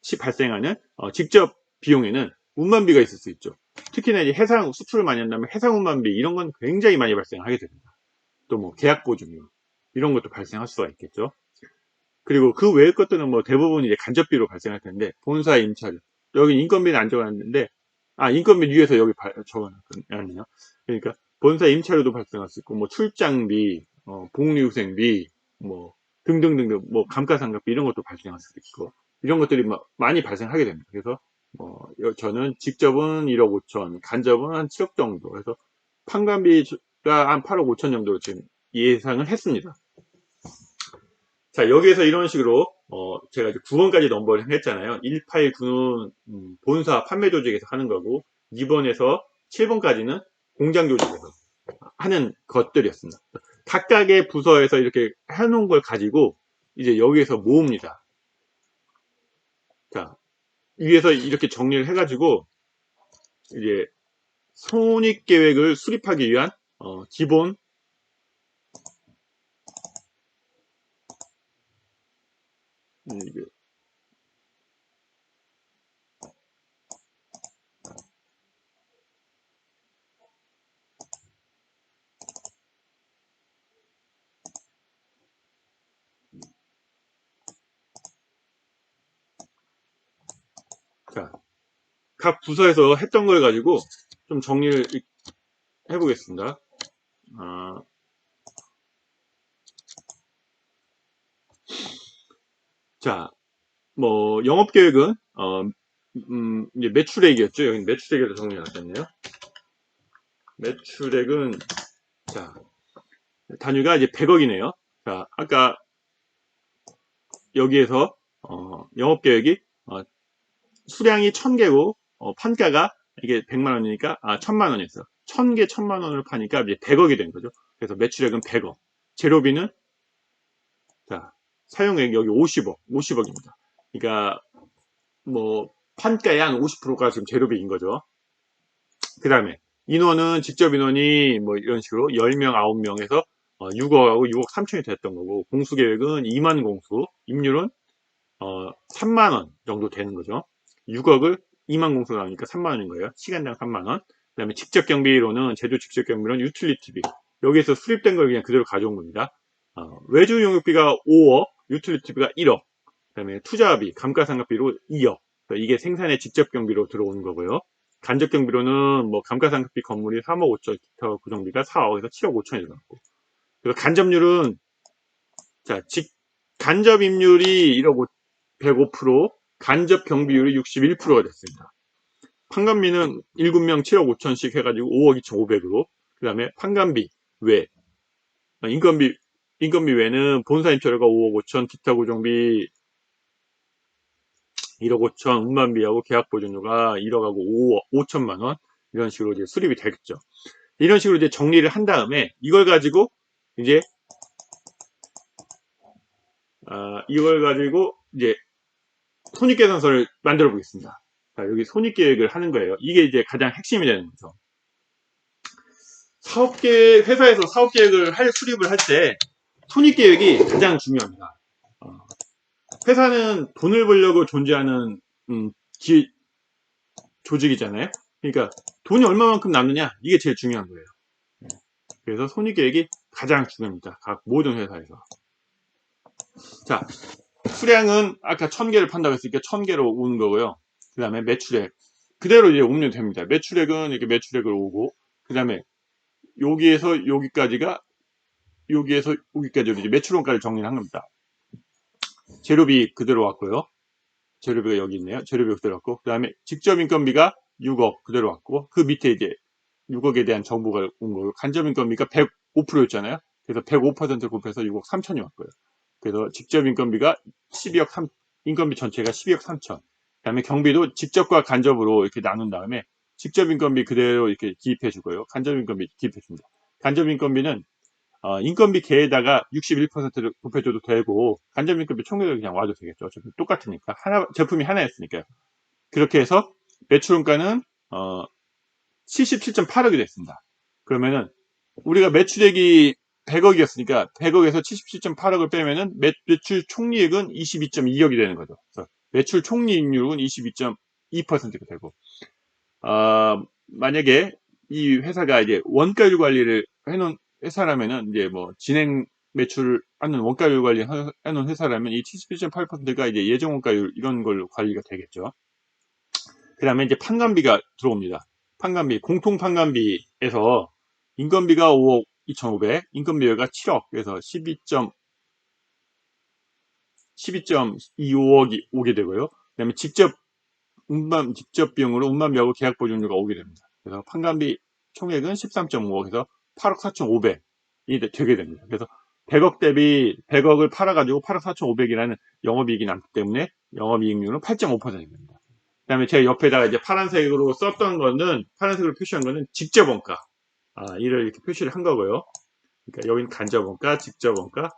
직접 비용에는 운반비가 있을 수 있죠. 특히나 이제 해상 수출을 많이 한다면 해상 운반비 이런 건 굉장히 많이 발생하게 됩니다. 또 뭐 계약 보증료 이런 것도 발생할 수가 있겠죠. 그리고 그 외의 것들은 뭐 대부분 이제 간접비로 발생할 텐데 본사 임차료 여기 인건비는 안 적어놨는데 인건비 위에서 여기 적어놨거든요. 그러니까 본사 임차료도 발생할 수 있고 뭐 출장비, 복리후생비 뭐 등등등등 뭐 감가상각비 이런 것도 발생할 수도 있고 이런 것들이 많이 발생하게 됩니다. 그래서 저는 직접은 1억 5천, 간접은 한 7억 정도. 그래서 판관비가 한 8억 5천 정도로 지금 예상을 했습니다. 자, 여기에서 이런 식으로 제가 이제 9번까지 넘버를 했잖아요. 189는 본사 판매 조직에서 하는 거고 2번에서 7번까지는 공장 조직에서 하는 것들이었습니다. 각각의 부서에서 이렇게 해놓은 걸 가지고 이제 여기에서 모읍니다. 자, 위에서 이렇게 정리를 해가지고 이제 손익계획을 수립하기 위한 기본 자, 각 부서에서 했던 걸 가지고 좀 정리를 해보겠습니다. 자, 뭐 영업계획은 이제 매출액이었죠. 여기 매출액에도 정리해놨겠네요. 매출액은 자 단위가 이제 100억이네요. 자, 아까 여기에서 영업계획이 수량이 1000개고 판가가 이게 100만원이니까 1000만원이었어요. 1000개 1000만원을 파니까 이제 100억이 된 거죠. 그래서 매출액은 100억. 재료비는 자 사용액 여기 50억입니다. 그러니까 뭐 판가의 한 50%가 지금 재료비인 거죠. 그 다음에 인원은 직접 인원이 뭐 이런 식으로 10명 9명에서 6억하고 6억 3천이 됐던 거고 공수계획은 2만 공수 임률은 3만원 정도 되는 거죠. 6억을 2만 공수 나오니까 3만원인 거예요. 시간당 3만원. 그 다음에 직접 경비로는 제조 직접 경비로는 유틸리티비 여기에서 수립된 걸 그냥 그대로 가져온 겁니다. 외주 용역비가 5억 유틸리티비가 1억 그 다음에 투자비 감가상각비로 2억 이게 생산의 직접 경비로 들어오는 거고요. 간접 경비로는 뭐 감가상각비 건물이 3억 5천 기타 구성비가 4억에서 7억 5천이 들어갔고 그래서 간접률은 자 간접 임률이 1억 105% 간접 경비율이 61%가 됐습니다. 판관비는 7명 7억 5천씩 해가지고 5억 2,500으로 그 다음에 판관비 외 인건비 외는 본사 임차료가 5억 5천 기타 고정비 1억 5천 운반비하고 계약보증료가 1억하고 5억 5천만원 이런 식으로 이제 수립이 되겠죠. 이런 식으로 이제 정리를 한 다음에 이걸 가지고 이제 손익계산서를 만들어 보겠습니다. 자, 여기 손익계획을 하는 거예요. 이게 이제 가장 핵심이 되는 거죠. 회사에서 사업계획을 수립을 할 때 손익계획이 가장 중요합니다. 회사는 돈을 벌려고 존재하는 음, 조직이잖아요. 그러니까 돈이 얼마만큼 남느냐, 이게 제일 중요한 거예요. 그래서 손익계획이 가장 중요합니다. 각 모든 회사에서. 자, 수량은 아까 1000개를 판다고 했으니까 1000개로 오는 거고요. 그 다음에 매출액 그대로 이제 오면 됩니다. 매출액은 이렇게 매출액을 오고, 그 다음에 여기에서 여기까지가, 여기에서 여기까지로 이제 매출원가를 정리를 한 겁니다. 재료비 그대로 왔고요. 재료비가 여기 있네요. 재료비가 그대로 왔고, 그 다음에 직접 인건비가 6억 그대로 왔고, 그 밑에 이제 6억에 대한 정보가 온 거고, 간접 인건비가 105%였잖아요. 그래서 105% 곱해서 6억 3천이 왔고요. 그래서 직접 인건비가 12억 3, 인건비 전체가 12억 3천. 그 다음에 경비도 직접과 간접으로 이렇게 나눈 다음에 직접 인건비 그대로 이렇게 기입해 주고요. 간접 인건비 기입해 줍니다. 간접 인건비는 인건비 계에다가 61%를 곱해줘도 되고, 간접 인건비 총액을 그냥 와도 되겠죠. 어차피 똑같으니까. 제품이 하나였으니까요. 그렇게 해서 매출원가는 77.8억이 됐습니다. 그러면은 우리가 매출액이 100억이었으니까 100억에서 77.8억을 빼면은 매출 총리액은 22.2억이 되는 거죠. 그래서 매출 총리익률은 22.2%가 되고, 만약에 이 회사가 이제 원가율 관리를 해놓은 회사라면은, 이제 뭐 진행 매출을 하는 원가율 관리 해놓은 회사라면 이 77.8%가 이제 예정 원가율 이런 걸로 관리가 되겠죠. 그 다음에 이제 판관비가 들어옵니다. 판관비, 공통 판관비에서 인건비가 5억 2,500, 인건비가 7억, 그래서 12.25억이 오게 되고요. 그 다음에 직접 비용으로 운반비하고 계약 보증료가 오게 됩니다. 그래서 판관비 총액은 13.5억에서 8억 4,500이 되게 됩니다. 그래서 100억 대비 100억을 팔아가지고 8억 4,500이라는 영업이익이 남기 때문에 영업이익률은 8.5%입니다. 그 다음에 제 옆에다가 이제 파란색으로 썼던 거는, 파란색으로 표시한 거는 직접 원가. 이를 이렇게 표시를 한 거고요. 그러니까 여기는 간접 원가, 직접 원가,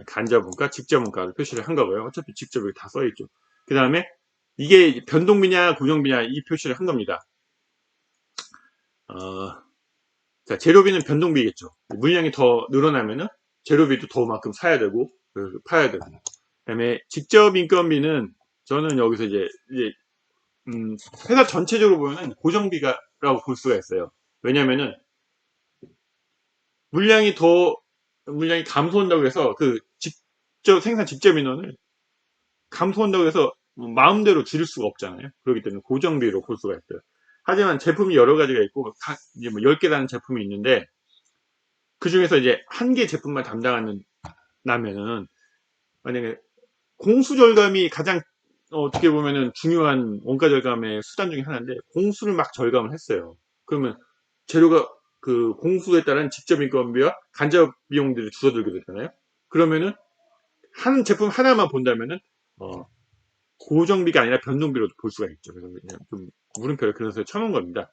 간접 원가, 직접 원가를 표시를 한 거고요. 어차피 직접 여기 다 써있죠. 그 다음에 이게 변동비냐 고정비냐 이 표시를 한 겁니다. 자, 재료비는 변동비겠죠. 물량이 더 늘어나면은 재료비도 더만큼 사야 되고 파야 되고. 그 다음에 직접 인건비는 저는 여기서 이제 회사 전체적으로 보면은 고정비가라고 볼 수가 있어요. 왜냐면은 물량이 감소한다고 해서 그 생산 직접 인원을 감소한다고 해서 마음대로 줄일 수가 없잖아요. 그렇기 때문에 고정비로 볼 수가 있어요. 하지만 제품이 여러 가지가 있고, 이제 뭐 10개라는 제품이 있는데, 그 중에서 이제 한 개 제품만 나면은, 만약에 공수절감이 가장 어떻게 보면은 중요한 원가 절감의 수단 중에 하나인데, 공수를 막 절감을 했어요. 그러면 재료가 그 공수에 따른 직접 인건비와 간접 비용들이 줄어들게 되잖아요. 그러면은 한 제품 하나만 본다면은 고정비가 아니라 변동비로 볼 수가 있죠. 그래서 그냥 좀 물음표를 그려서 쳐놓은 겁니다.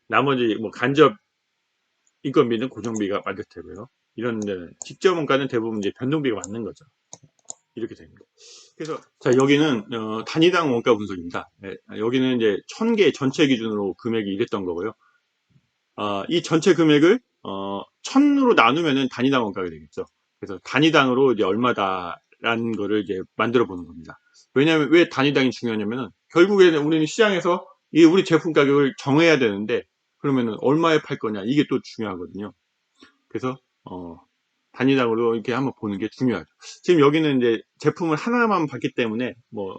나머지 뭐 간접 인건비는 고정비가 맞을 테고요. 이런 데는 직접 원가는 대부분 이제 변동비가 맞는 거죠. 이렇게 됩니다. 그래서 자, 여기는 단위당 원가 분석입니다. 네, 여기는 이제 1000개 전체 기준으로 금액이 이랬던 거고요. 이 전체 금액을 1000으로 나누면은 단위당 원가가 되겠죠. 그래서 단위당으로 이제 얼마다라는 거를 이제 만들어 보는 겁니다. 왜냐하면 왜 단위당이 중요하냐면은 결국에는 우리는 시장에서 우리 제품 가격을 정해야 되는데, 그러면은 얼마에 팔 거냐, 이게 또 중요하거든요. 그래서 단위당으로 이렇게 한번 보는 게 중요하죠. 지금 여기는 이제 제품을 하나만 봤기 때문에 뭐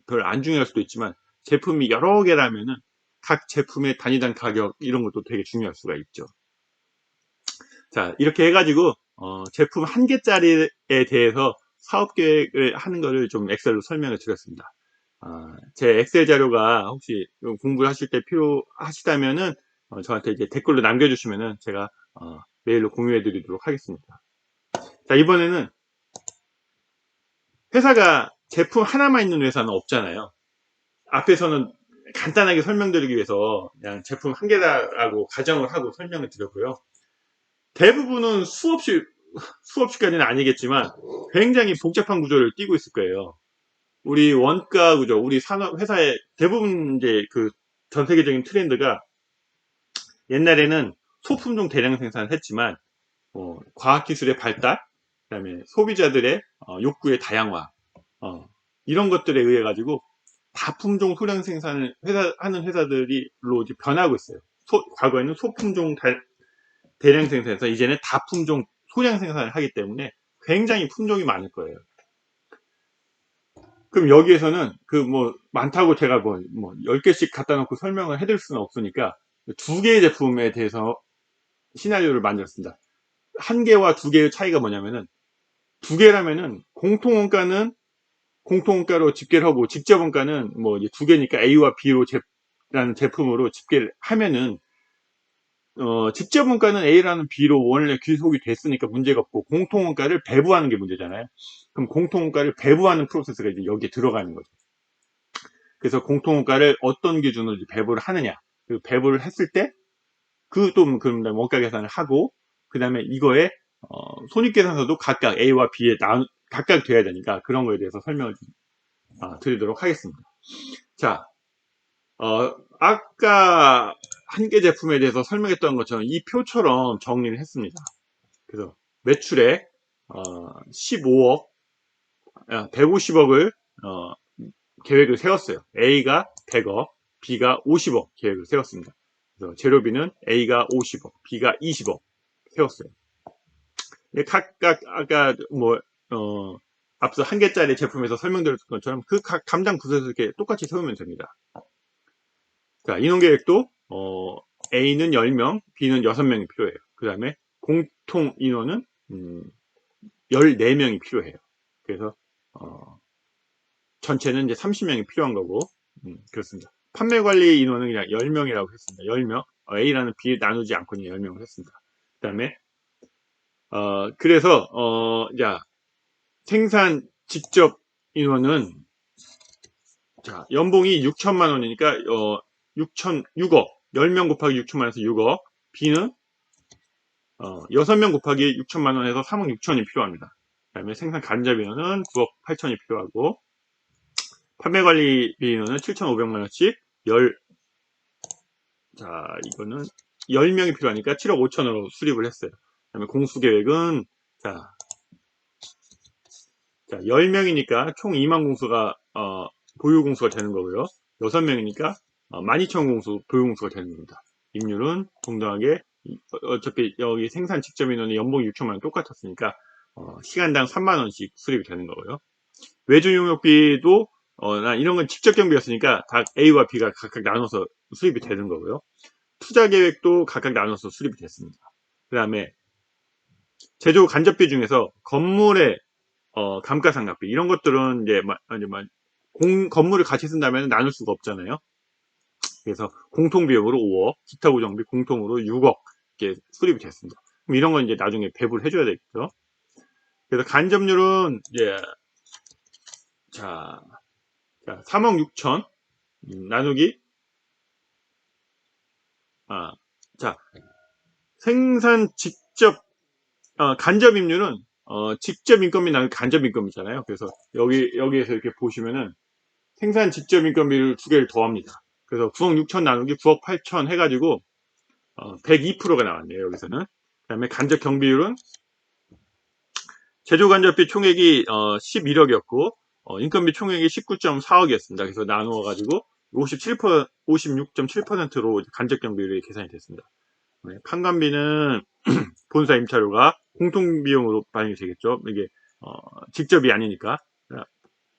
별 안 중요할 수도 있지만, 제품이 여러 개라면은 각 제품의 단위당 가격 이런 것도 되게 중요할 수가 있죠. 자, 이렇게 해가지고 제품 한 개짜리에 대해서 사업 계획을 하는 거를 좀 엑셀로 설명을 드렸습니다. 제 엑셀 자료가 혹시 공부를 하실 때 필요하시다면은 저한테 이제 댓글로 남겨주시면은 제가 메일로 공유해 드리도록 하겠습니다. 자, 이번에는 회사가 제품 하나만 있는 회사는 없잖아요. 앞에서는 간단하게 설명드리기 위해서 그냥 제품 한 개다라고 가정을 하고 설명을 드렸고요. 대부분은 수없이까지는 아니겠지만 굉장히 복잡한 구조를 띠고 있을 거예요. 우리 원가 구조, 우리 회사의 대부분 이제 그 전 세계적인 트렌드가 옛날에는 소품종 대량 생산을 했지만 과학기술의 발달, 그다음에 소비자들의 욕구의 다양화, 이런 것들에 의해 가지고 다품종 소량 생산을 하는 회사들로 이제 변하고 있어요. 과거에는 소품종 대량 생산에서 이제는 다품종 소량 생산을 하기 때문에 굉장히 품종이 많을 거예요. 그럼 여기에서는 많다고 제가 10개씩 갖다 놓고 설명을 해드릴 수는 없으니까 2개의 제품에 대해서 시나리오를 만들었습니다. 1개와 2개의 차이가 뭐냐면은 2개라면은 공통원가로 집계를 하고 직접원가는 이제 2개니까 A와 B로 라는 제품으로 집계를 하면은 직접원가는 A라는 B로 원래 귀속이 됐으니까 문제가 없고 공통원가를 배부하는 게 문제잖아요. 그럼 공통원가를 배부하는 프로세스가 이제 여기에 들어가는 거죠. 그래서 공통원가를 어떤 기준으로 배부를 하느냐, 그 배부를 했을 때 그럼 원가 계산을 하고 그 다음에 이거에 손익계산서도 각각 A와 B에 각각 돼야 되니까 그런 거에 대해서 설명을 드리도록 하겠습니다. 자, 아까 1개 제품에 대해서 설명했던 것처럼 이 표처럼 정리를 했습니다. 그래서 매출액 15억, 150억을 계획을 세웠어요. A가 100억, B가 50억 계획을 세웠습니다. 그래서 재료비는 A가 50억, B가 20억 세웠어요. 각각 아까 앞서 1개짜리 제품에서 설명드렸던 것처럼 그 각 담당 부서에서 이렇게 똑같이 세우면 됩니다. 자, 인원계획도 A는 10명, B는 6명이 필요해요. 그 다음에 공통 인원은 14명이 필요해요. 그래서 전체는 이제 30명이 필요한 거고 그렇습니다. 판매관리 인원은 그냥 10명이라고 했습니다. 10명. A라는 B 나누지 않고 10명을 했습니다. 그 다음에 그래서 자, 생산 직접 인원은 자, 연봉이 6천만 원이니까 6억 10명 곱하기 6천만 원에서 6억. B는 6명 곱하기 6천만 원에서 3억 6천이 필요합니다. 그 다음에 생산 간접 인원은 9억 8천이 필요하고 판매관리비 인원은 7,500만 원씩 이거는 10명이 필요하니까 7억 5천으로 수립을 했어요. 그 다음에 공수계획은 자 10명이니까 총 2만 공수가 보유 공수가 되는 거고요. 6명이니까 12,000 공수 보유 공수가 되는 겁니다. 임률은 동등하게 어차피 여기 생산 직접 인원의 연봉 6천만 원 똑같았으니까 시간당 3만 원씩 수립이 되는 거고요. 외주 용역비도 이런 건 직접 경비였으니까 다 A와 B가 각각 나눠서 수립이 되는 거고요. 투자 계획도 각각 나눠서 수립이 됐습니다. 그 다음에 제조 간접비 중에서 건물의 감가상각비 이런 것들은 이제 건물을 같이 쓴다면 나눌 수가 없잖아요. 그래서 공통비용으로 5억, 기타 고정비 공통으로 6억 이렇게 수립이 됐습니다. 그럼 이런 건 이제 나중에 배부를 해줘야 되겠죠. 그래서 간접률은 이제 3억 6천 나누기 생산 직접 간접 임률은 직접 인건비 나누기 간접 인건비잖아요. 그래서 여기에서 이렇게 보시면은 생산 직접 인건비를 2개를 더합니다. 그래서 9억 6천 나누기 9억 8천 해가지고 102%가 나왔네요. 여기서는. 그 다음에 간접 경비율은 제조 간접비 총액이 11억이었고 인건비 총액이 19.4억이었습니다. 그래서 나누어 가지고 56.7%로 간접 경비율이 계산이 됐습니다. 판관비는 본사 임차료가 공통비용으로 반영이 되겠죠. 이게 직접이 아니니까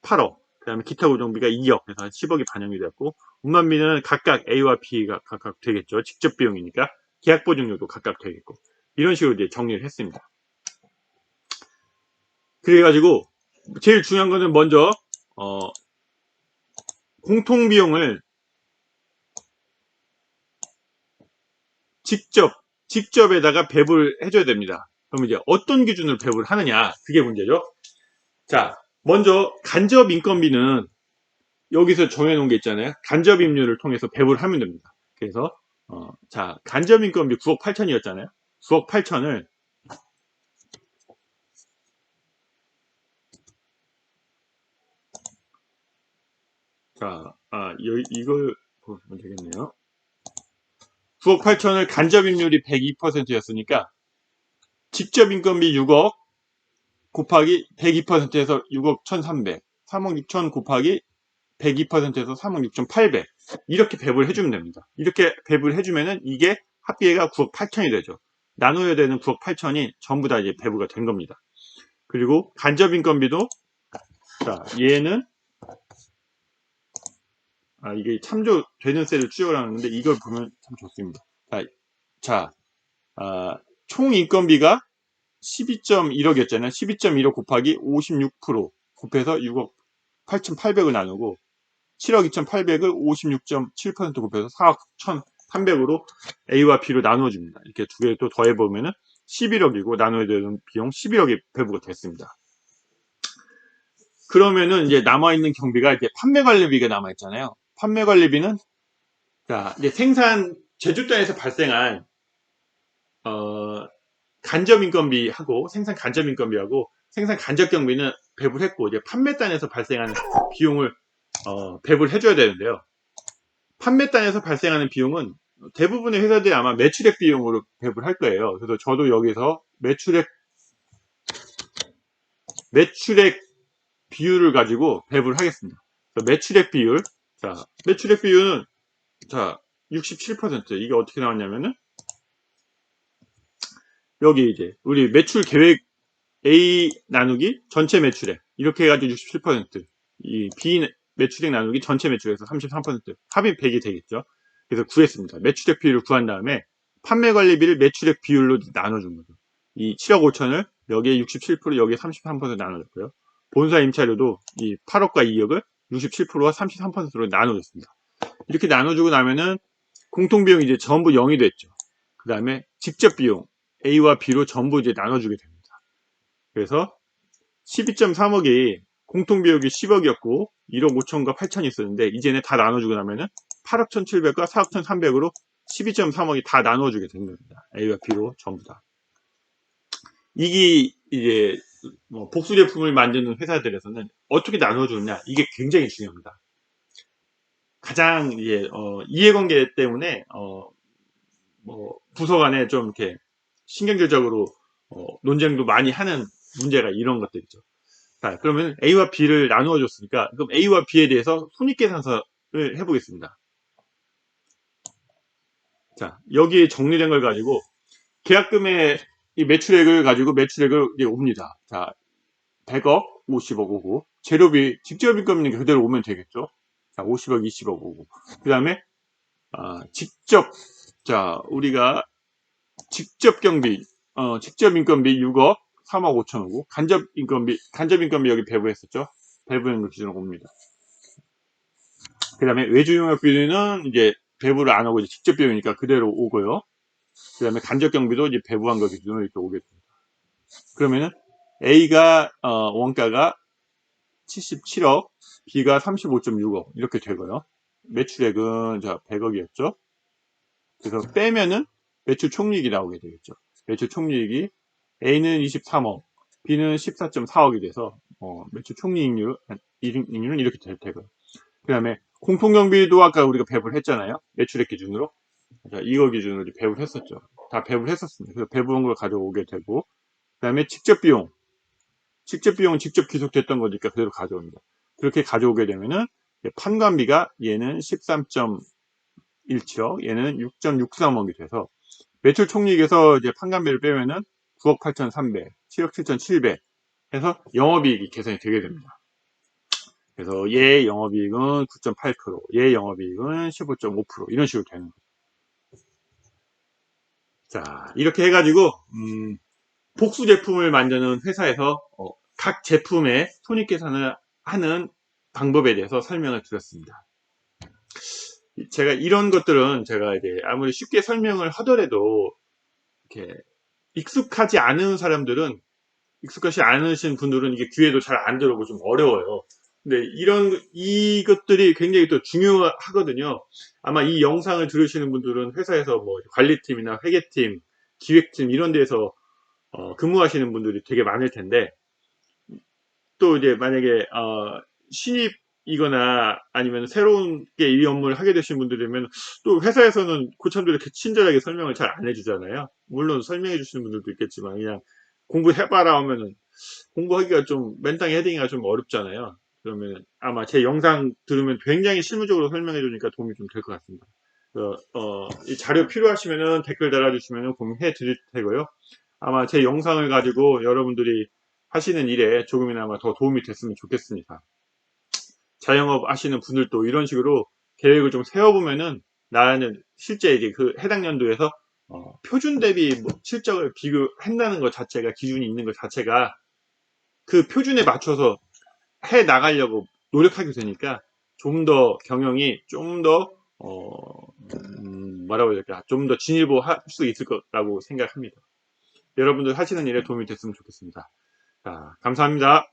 8억. 그 다음에 기타 고정비가 2억. 그래서 10억이 반영이 되었고 운반비는 각각 A와 B가 각각 되겠죠. 직접 비용이니까 계약 보증료도 각각 되겠고 이런 식으로 이제 정리를 했습니다. 그래가지고 제일 중요한 거는 먼저 공통비용을 직접에다가 배분을 해줘야 됩니다. 그럼 이제 어떤 기준으로 배분을 하느냐 그게 문제죠. 자, 먼저 간접 인건비는 여기서 정해놓은 게 있잖아요. 간접 임률을 통해서 배분을 하면 됩니다. 그래서 간접 인건비 9억 8천이었잖아요. 9억 8천을 이걸 보시면 되겠네요. 9억 8천을 간접임률이 102%였으니까 직접 인건비 6억 곱하기 102%에서 6억 1,300, 3억 6천 곱하기 102%에서 3억 6,800 이렇게 배분을 해주면 됩니다. 이렇게 배분을 해주면은 이게 합계가 9억 8천이 되죠. 나눠야 되는 9억 8천이 전부 다 이제 배부가 된 겁니다. 그리고 간접 인건비도 자 얘는 이게 참조되는 셀을 추적을 하는데 이걸 보면 참 좋습니다. 자, 총 인건비가 12.1억이었잖아요. 12.1억 곱하기 56% 곱해서 6억 8,800을 나누고 7억 2,800을 56.7% 곱해서 4억 1,300으로 A와 B로 나누어줍니다. 이렇게 두 개 또 더해보면은 11억이고 나눠야 되는 비용 11억이 배부가 됐습니다. 그러면은 이제 남아있는 경비가 이제 판매관리비가 남아있잖아요. 판매관리비는 자, 이제 제조단에서 발생한 간접인건비하고 생산 간접인건비하고 생산 간접경비는 배부를 했고 이제 판매단에서 발생하는 비용을 배부를 해줘야 되는데요. 판매단에서 발생하는 비용은 대부분의 회사들이 아마 매출액 비용으로 배부를 할 거예요. 그래서 저도 여기서 매출액 비율을 가지고 배부를 하겠습니다. 매출액 비율, 자 매출액 비율은 자 67%. 이게 어떻게 나왔냐면은 여기 이제 우리 매출 계획 A 나누기 전체 매출액 이렇게 해가지고 67%, 이 B 매출액 나누기 전체 매출액에서 33% 합이 100이 되겠죠. 그래서 구했습니다. 매출액 비율을 구한 다음에 판매관리비를 매출액 비율로 나눠준 거죠. 이 7억 5천을 여기에 67% 여기에 33% 나눠줬고요. 본사 임차료도 이 8억과 2억을 67%와 33%로 나눠줬습니다. 이렇게 나눠주고 나면은 공통비용이 이제 전부 0이 됐죠. 그 다음에 직접 비용 A와 B로 전부 이제 나눠주게 됩니다. 그래서 12.3억이 공통비용이 10억이었고 1억 5천과 8천이 있었는데 이제는 다 나눠주고 나면은 8억 1,700과 4억 1,300으로 12.3억이 다 나눠주게 된 겁니다. A와 B로 전부 다. 이게 이제 복수 제품을 만드는 회사들에서는 어떻게 나눠주느냐 이게 굉장히 중요합니다. 가장 이제 이해관계 때문에 부서 간에 좀 이렇게 신경질적으로 논쟁도 많이 하는 문제가 이런 것들이죠. 자, 그러면 A와 B를 나누어 줬으니까 그럼 A와 B에 대해서 손익계산서를 해보겠습니다. 자, 여기에 정리된 걸 가지고 계약금의 이 매출액을 가지고 매출액을 이제 옵니다. 자, 100억, 50억 오고 재료비 직접인건비 그대로 오면 되겠죠. 자, 50억, 20억 오고 그 다음에 직접 우리가 직접 경비 직접 인건비 6억 3억 5천 오고 간접 인건비 여기 배부했었죠. 배부한 걸 기준으로 옵니다. 그 다음에 외주용역비는 이제 배부를 안 하고 이제 직접 비용이니까 그대로 오고요. 그 다음에 간접 경비도 이제 배부한 거 기준으로 이렇게 오게 됩니다. 그러면은 A가 원가가 77억, B가 35.6억 이렇게 되고요. 매출액은 100억이었죠. 그래서 빼면은 매출 총이익이 나오게 되겠죠. 매출 총이익이 A는 23억, B는 14.4억이 돼서 매출 총이익률은 이렇게 되고요. 그 다음에 공통경비도 아까 우리가 배부를 했잖아요. 매출액 기준으로. 자, 이거 기준으로 배부를 했었죠. 다 배부를 했었습니다. 그래서 배부한 걸 가져오게 되고 그 다음에 직접 비용은 직접 귀속됐던 거니까 그대로 가져옵니다. 그렇게 가져오게 되면은 판관비가 얘는 13.17억, 얘는 6.63억이 돼서 매출 총이익에서 이제 판관비를 빼면은 9억 8,300, 7억 7,700 해서 영업이익이 계산이 되게 됩니다. 그래서 얘 영업이익은 9.8%, 얘 영업이익은 15.5% 이런 식으로 되는 거죠. 자, 이렇게 해가지고 복수 제품을 만드는 회사에서 각 제품의 손익계산을 하는 방법에 대해서 설명을 드렸습니다. 제가 이런 것들은 제가 이제 아무리 쉽게 설명을 하더라도 이렇게 익숙하지 않으신 분들은 이게 귀에도 잘 안 들어오고 좀 어려워요. 근데 이것들이 굉장히 또 중요하거든요. 아마 이 영상을 들으시는 분들은 회사에서 뭐 관리팀이나 회계팀, 기획팀 이런 데서 근무하시는 분들이 되게 많을 텐데 또 이제 만약에 신입 이거나 아니면 새로운 게 이 업무를 하게 되신 분들이면 또 회사에서는 고참들이 이렇게 친절하게 설명을 잘 안 해주잖아요. 물론 설명해 주시는 분들도 있겠지만 그냥 공부해봐라 하면은 공부하기가 좀 맨땅에 헤딩하기가 좀 어렵잖아요. 그러면 아마 제 영상 들으면 굉장히 실무적으로 설명해 주니까 도움이 좀 될 것 같습니다. 이 자료 필요하시면은 댓글 달아주시면은 공유해 드릴 테고요. 아마 제 영상을 가지고 여러분들이 하시는 일에 조금이나마 더 도움이 됐으면 좋겠습니다. 자영업 하시는 분들도 이런 식으로 계획을 좀 세워보면은 나는 실제 이제 그 해당 연도에서 표준 대비 뭐 실적을 비교한다는 것 자체가 기준이 있는 것 자체가 그 표준에 맞춰서 해 나가려고 노력하게 되니까 좀 더 경영이 좀 더 뭐라고 해야 될까 좀 더 진일보할 수 있을 거라고 생각합니다. 여러분들 하시는 일에 도움이 됐으면 좋겠습니다. 자, 감사합니다.